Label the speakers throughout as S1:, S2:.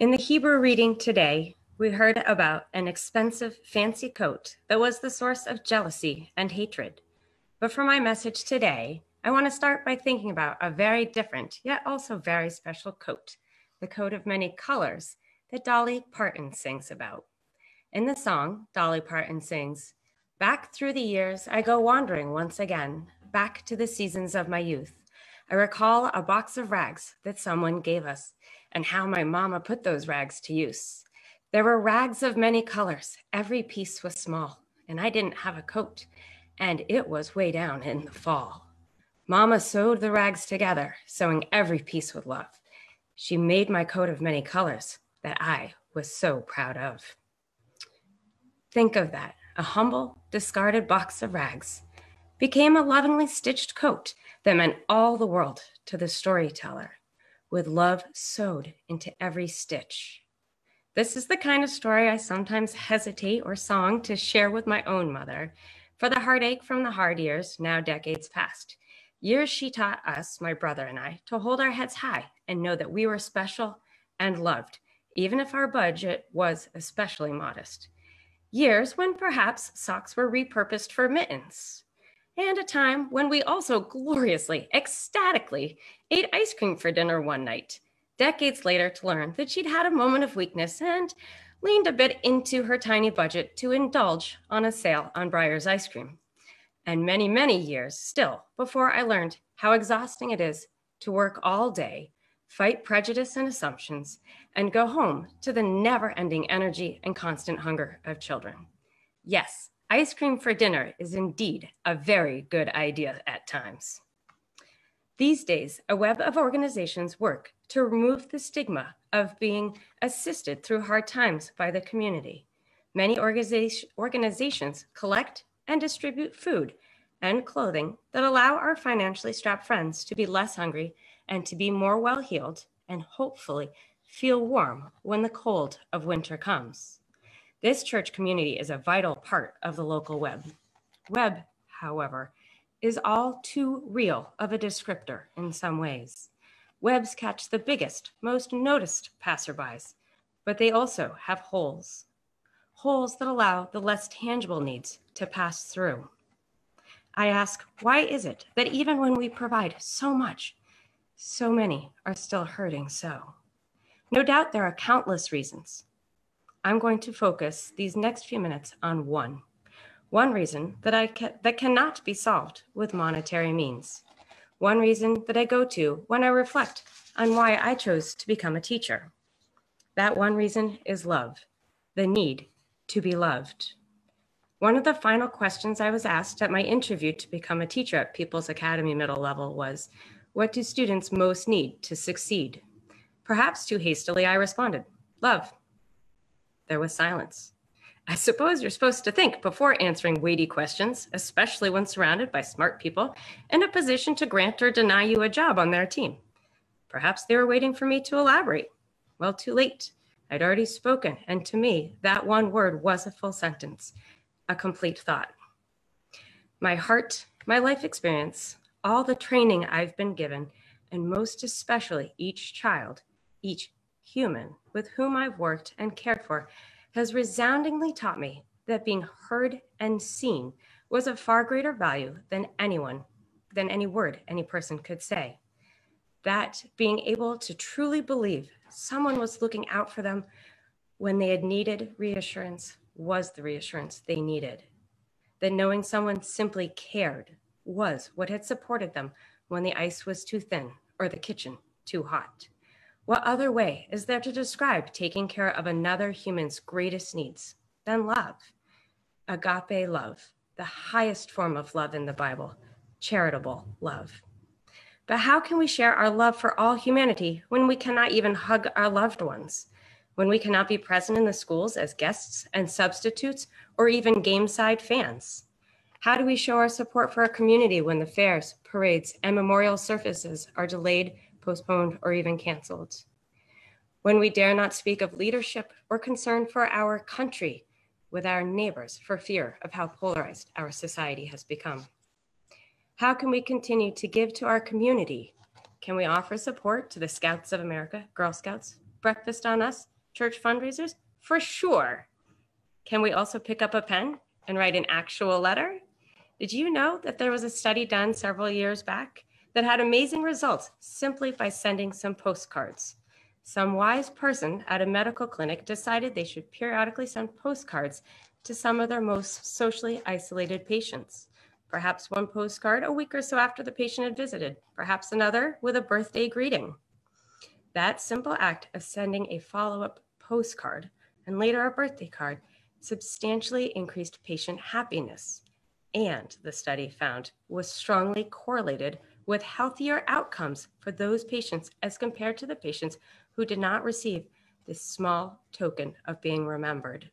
S1: In the Hebrew reading today, we heard about an expensive, fancy coat that was the source of jealousy and hatred. But for my message today, I want to start by thinking about a very different, yet also very special coat, the coat of many colors that Dolly Parton sings about. In the song, Dolly Parton sings, "Back through the years, I go wandering once again, back to the seasons of my youth. I recall a box of rags that someone gave us, and how my mama put those rags to use. There were rags of many colors, every piece was small, and I didn't have a coat, and it was way down in the fall. Mama sewed the rags together, sewing every piece with love. She made my coat of many colors that I was so proud of." Think of that, a humble, discarded box of rags became a lovingly stitched coat that meant all the world to the storyteller, with love sewed into every stitch. This is the kind of story I sometimes hesitate or song to share with my own mother, for the heartache from the hard years, now decades past. Years she taught us, my brother and I, to hold our heads high and know that we were special and loved, even if our budget was especially modest. Years when perhaps socks were repurposed for mittens, and a time when we also gloriously, ecstatically ate ice cream for dinner one night, decades later to learn that she'd had a moment of weakness and leaned a bit into her tiny budget to indulge on a sale on Breyer's ice cream. And many, many years still before I learned how exhausting it is to work all day, fight prejudice and assumptions, and go home to the never-ending energy and constant hunger of children. Yes, ice cream for dinner is indeed a very good idea at times. These days, a web of organizations work to remove the stigma of being assisted through hard times by the community. Many organizations collect and distribute food and clothing that allow our financially strapped friends to be less hungry and to be more well-heeled and hopefully feel warm when the cold of winter comes. This church community is a vital part of the local web. Web, however, is all too real of a descriptor in some ways. Webs catch the biggest, most noticed passerbys, but they also have holes. Holes that allow the less tangible needs to pass through. I ask, why is it that even when we provide so much, so many are still hurting so? No doubt there are countless reasons. I'm going to focus these next few minutes on one reason that cannot be solved with monetary means. One reason that I go to when I reflect on why I chose to become a teacher. That one reason is love, the need to be loved. One of the final questions I was asked at my interview to become a teacher at People's Academy Middle Level was, what do students most need to succeed? Perhaps too hastily, I responded, love. There was silence. I suppose you're supposed to think before answering weighty questions, especially when surrounded by smart people in a position to grant or deny you a job on their team. Perhaps they were waiting for me to elaborate. Well, too late. I'd already spoken, and to me, that one word was a full sentence, a complete thought. My heart, my life experience, all the training I've been given, and most especially each child, each human with whom I've worked and cared for, has resoundingly taught me that being heard and seen was of far greater value than any word any person could say. That being able to truly believe someone was looking out for them when they had needed reassurance was the reassurance they needed. That knowing someone simply cared was what had supported them when the ice was too thin or the kitchen too hot. What other way is there to describe taking care of another human's greatest needs than love? Agape love, the highest form of love in the Bible, charitable love. But how can we share our love for all humanity when we cannot even hug our loved ones? When we cannot be present in the schools as guests and substitutes or even game-side fans? How do we show our support for our community when the fairs, parades, and memorial services are delayed, postponed, or even canceled? When we dare not speak of leadership or concern for our country with our neighbors for fear of how polarized our society has become? How can we continue to give to our community? Can we offer support to the Scouts of America, Girl Scouts, Breakfast on Us, church fundraisers? For sure. Can we also pick up a pen and write an actual letter? Did you know that there was a study done several years back that had amazing results simply by sending some postcards? Some wise person at a medical clinic decided they should periodically send postcards to some of their most socially isolated patients. Perhaps one postcard a week or so after the patient had visited, perhaps another with a birthday greeting. That simple act of sending a follow-up postcard and later a birthday card substantially increased patient happiness, and the study found was strongly correlated with healthier outcomes for those patients as compared to the patients who did not receive this small token of being remembered,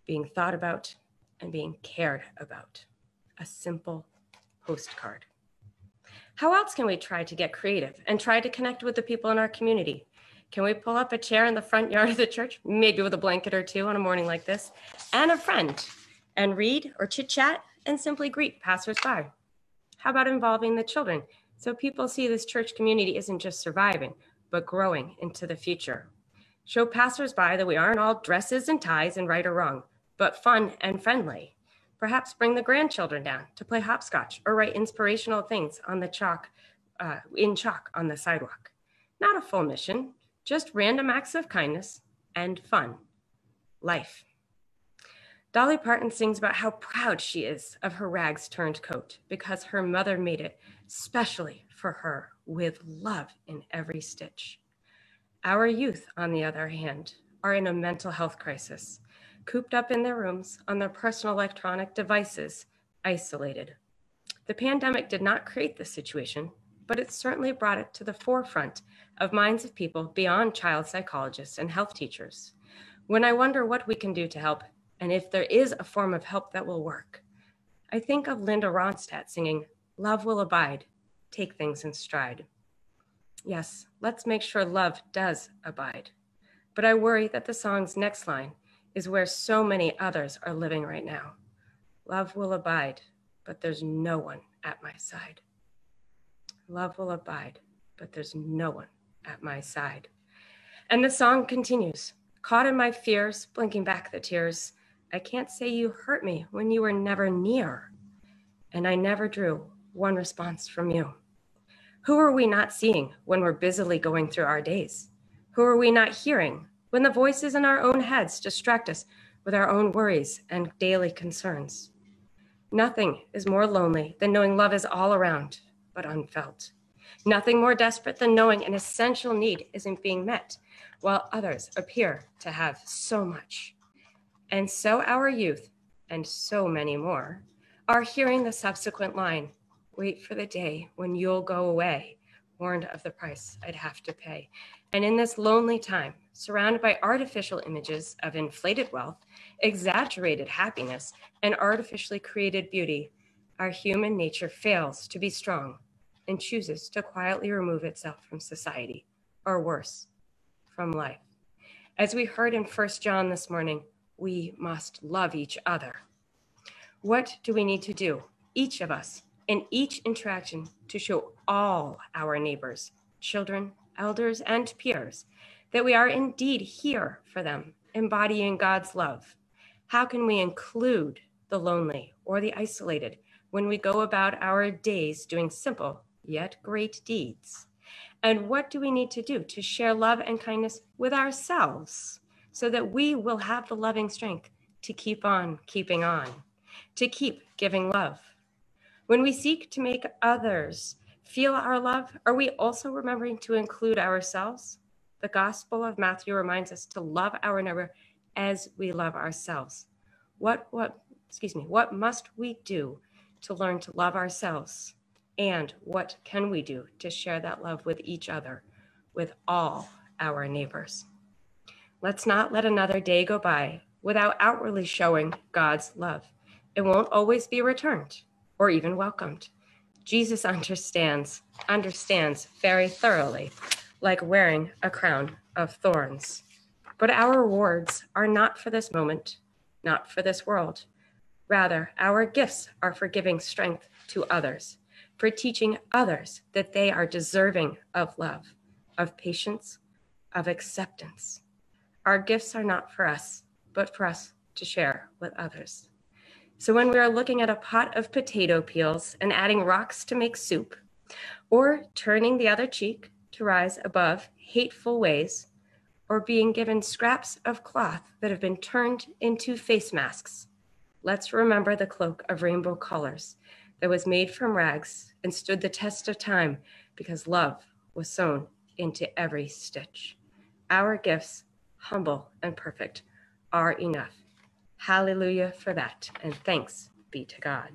S1: being thought about, and being cared about. A simple postcard. How else can we try to get creative and try to connect with the people in our community? Can we pull up a chair in the front yard of the church, maybe with a blanket or two on a morning like this, and a friend, and read or chit chat and simply greet passersby? How about involving the children so people see this church community isn't just surviving, but growing into the future? Show passersby that we aren't all dresses and ties and right or wrong, but fun and friendly. Perhaps bring the grandchildren down to play hopscotch or write inspirational things on the chalk, in chalk on the sidewalk. Not a full mission, just random acts of kindness and fun. Life. Dolly Parton sings about how proud she is of her rags turned coat because her mother made it specially for her with love in every stitch. Our youth, on the other hand, are in a mental health crisis, cooped up in their rooms on their personal electronic devices, isolated. The pandemic did not create this situation, but it certainly brought it to the forefront of minds of people beyond child psychologists and health teachers. When I wonder what we can do to help, and if there is a form of help that will work, I think of Linda Ronstadt singing, "Love will abide, take things in stride." Yes, let's make sure love does abide. But I worry that the song's next line is where so many others are living right now. Love will abide, but there's no one at my side. Love will abide, but there's no one at my side. And the song continues, caught in my fears, blinking back the tears. I can't say you hurt me when you were never near. And I never drew one response from you. Who are we not seeing when we're busily going through our days? Who are we not hearing when the voices in our own heads distract us with our own worries and daily concerns? Nothing is more lonely than knowing love is all around, but unfelt. Nothing more desperate than knowing an essential need isn't being met, while others appear to have so much. And so our youth, and so many more, are hearing the subsequent line, wait for the day when you'll go away, warned of the price I'd have to pay. And in this lonely time, surrounded by artificial images of inflated wealth, exaggerated happiness, and artificially created beauty, our human nature fails to be strong and chooses to quietly remove itself from society, or worse, from life. As we heard in 1 John this morning, we must love each other. What do we need to do, each of us, in each interaction to show all our neighbors, children, elders, and peers that we are indeed here for them, embodying God's love? How can we include the lonely or the isolated when we go about our days doing simple yet great deeds? And what do we need to do to share love and kindness with ourselves so that we will have the loving strength to keep on keeping on, to keep giving love? When we seek to make others feel our love, are we also remembering to include ourselves? The Gospel of Matthew reminds us to love our neighbor as we love ourselves. What must we do to learn to love ourselves? And what can we do to share that love with each other, with all our neighbors? Let's not let another day go by without outwardly showing God's love. It won't always be returned or even welcomed. Jesus understands very thoroughly, like wearing a crown of thorns. But our rewards are not for this moment, not for this world. Rather, our gifts are for giving strength to others, for teaching others that they are deserving of love, of patience, of acceptance. Our gifts are not for us, but for us to share with others. So when we are looking at a pot of potato peels and adding rocks to make soup, or turning the other cheek to rise above hateful ways, or being given scraps of cloth that have been turned into face masks, let's remember the cloak of rainbow colors that was made from rags and stood the test of time because love was sewn into every stitch. Our gifts, humble and perfect, are enough. Hallelujah for that, and thanks be to God.